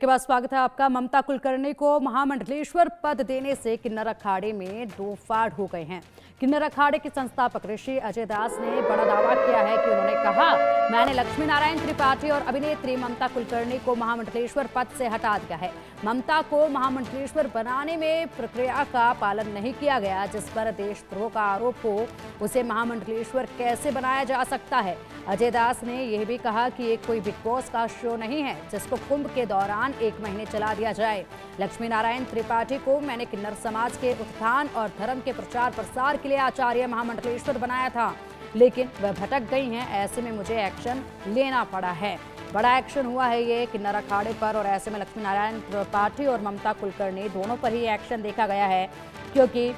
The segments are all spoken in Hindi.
के बाद स्वागत है आपका। ममता कुलकर्णी को महामंडलेश्वर पद देने से किन्नर अखाड़े में दो फाड़ हो गए हैं। किन्नर अखाड़े के संस्थापक ऋषि अजय दास ने बड़ा दावा किया है कि उन्होंने कहा, मैंने लक्ष्मी नारायण त्रिपाठी और अभिनेत्री ममता कुलकर्णी को महामंडलेश्वर पद से हटा दिया है। ममता को महामंडलेश्वर बनाने में प्रक्रिया का पालन नहीं किया गया, जिस पर देशद्रोह का आरोप हो, उसे महामंडलेश्वर कैसे बनाया जा सकता है। अजय दास ने यह भी कहा कि ये कोई बिग बॉस का शो नहीं है जिसको कुंभ के दौरान 1 महीने चला दिया जाए। लक्ष्मी नारायण त्रिपाठी को मैंने किन्नर समाज के उत्थान और धर्म के प्रचार प्रसार के लिए आचार्य महामंडलेश्वर बनाया था, लेकिन वह भटक गई हैं। ऐसे में मुझे एक्शन लेना पड़ा है। बड़ा एक्शन हुआ है ये किन्नर अखाड़े पर, और ऐसे में लक्ष्मी नारायण त्रिपाठी और ममता कुलकर्णी दोनों पर ही एक्शन देखा गया है, क्योंकि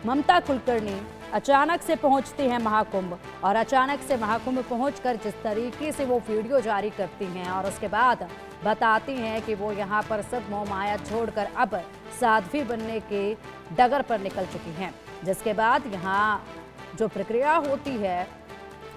ममता कुलकर्णी अचानक से पहुंचती हैं महाकुंभ, और अचानक से महाकुंभ पहुंचकर जिस तरीके से वो वीडियो जारी करती हैं और उसके बाद बताती हैं कि वो यहाँ पर सब मोह माया छोड़कर अब साध्वी बनने के डगर पर निकल चुकी हैं, जिसके बाद यहाँ जो प्रक्रिया होती है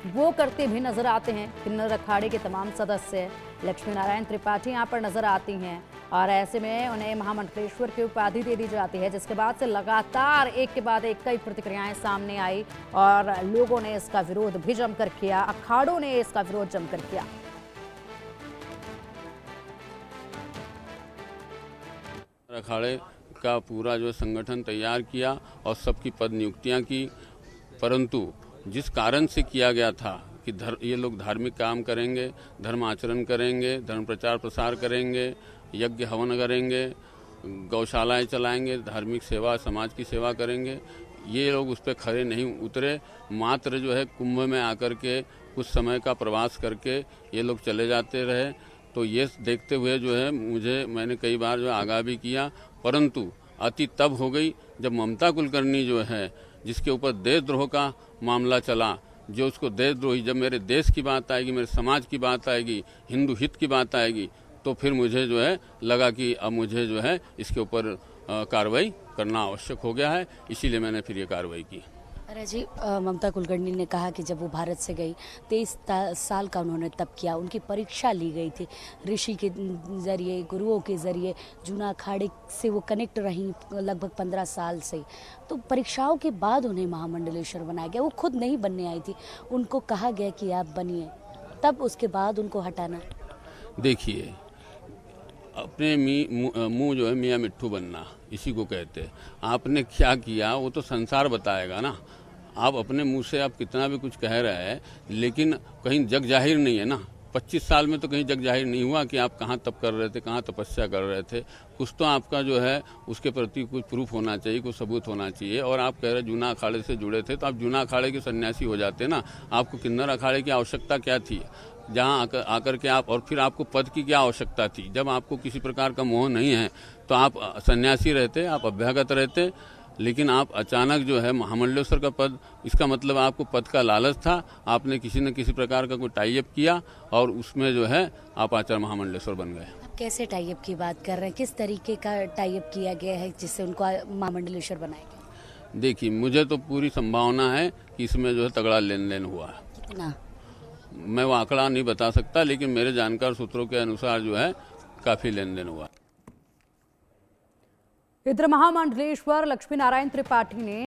वो करते भी नजर आते हैं किन्नर अखाड़े के तमाम सदस्य। लक्ष्मी नारायण त्रिपाठी यहाँ पर नजर आती हैं और ऐसे में उन्हें महामंडलेश्वर की उपाधि दे दी जाती है, जिसके बाद से लगातार एक के बाद एक कई प्रतिक्रियाएं सामने आई और लोगों ने इसका विरोध भी जमकर किया, अखाड़ों ने इसका विरोध जमकर किया। अखाड़े का पूरा जो संगठन तैयार किया और सबकी पद नियुक्तियां की, परंतु जिस कारण से किया गया था कि ये लोग धार्मिक काम करेंगे, धर्म आचरण करेंगे, धर्म प्रचार प्रसार करेंगे, यज्ञ हवन करेंगे, गौशालाएं चलाएंगे, धार्मिक सेवा, समाज की सेवा करेंगे, ये लोग उस पर खड़े नहीं उतरे। मात्र जो है कुंभ में आकर के कुछ समय का प्रवास करके ये लोग चले जाते रहे। तो ये देखते हुए जो है मैंने कई बार जो आगाह भी किया, परंतु अति तब हो गई जब ममता कुलकर्णी जो है, जिसके ऊपर देशद्रोह का मामला चला, जो उसको देशद्रोही, जब मेरे देश की बात आएगी, मेरे समाज की बात आएगी, हिंदू हित की बात आएगी, तो फिर मुझे जो है लगा कि अब मुझे जो है इसके ऊपर कार्रवाई करना आवश्यक हो गया है। इसीलिए मैंने फिर ये कार्रवाई की। अरे जी, ममता कुलकर्णी ने कहा कि जब वो भारत से गई 23 साल का उन्होंने तप किया, उनकी परीक्षा ली गई थी ऋषि के जरिए, गुरुओं के जरिए, जूना अखाड़े से वो कनेक्ट रही लगभग 15 साल से। तो परीक्षाओं के बाद उन्हें महामंडलेश्वर बनाया गया। वो खुद नहीं बनने आई थी, उनको कहा गया कि आप बनिए, तब उसके बाद उनको हटाना। देखिए, अपने मुंह जो है मियाँ मिट्ठू बनना, इसी को कहते हैं। आपने क्या किया वो तो संसार बताएगा ना। आप अपने मुंह से आप कितना भी कुछ कह रहे हैं, लेकिन कहीं जग जाहिर नहीं है ना। 25 साल में तो कहीं जग जाहिर नहीं हुआ कि आप कहाँ तप कर रहे थे, कहाँ तपस्या कर रहे थे। कुछ तो आपका जो है उसके प्रति कुछ प्रूफ होना चाहिए, कुछ सबूत होना चाहिए। और आप कह रहे जूना अखाड़े से जुड़े थे, तो आप जूना अखाड़े के सन्यासी हो जाते ना। आपको किन्नर अखाड़े की आवश्यकता क्या थी जहाँ आकर के आप, और फिर आपको पद की क्या आवश्यकता थी? जब आपको किसी प्रकार का मोह नहीं है तो आप सन्यासी रहते, आप अभ्यागत रहते। लेकिन आप अचानक जो है महामंडलेश्वर का पद, इसका मतलब आपको पद का लालच था। आपने किसी न किसी प्रकार का कोई टाइप किया और उसमें जो है आप आचार्य महामंडलेश्वर बन गए। आप कैसे टाइप की बात कर रहे हैं? किस तरीके का टाइप किया गया है जिससे उनको महामंडलेश्वर बनाया गया? देखिए, मुझे तो पूरी संभावना है कि इसमें जो है तगड़ा लेन देन हुआ है। कितना? मैं वो आंकड़ा नहीं बता सकता, लेकिन मेरे जानकार सूत्रों के अनुसार जो है काफी लेन देन हुआ। इधर महामंडलेश्वर लक्ष्मी नारायण त्रिपाठी ने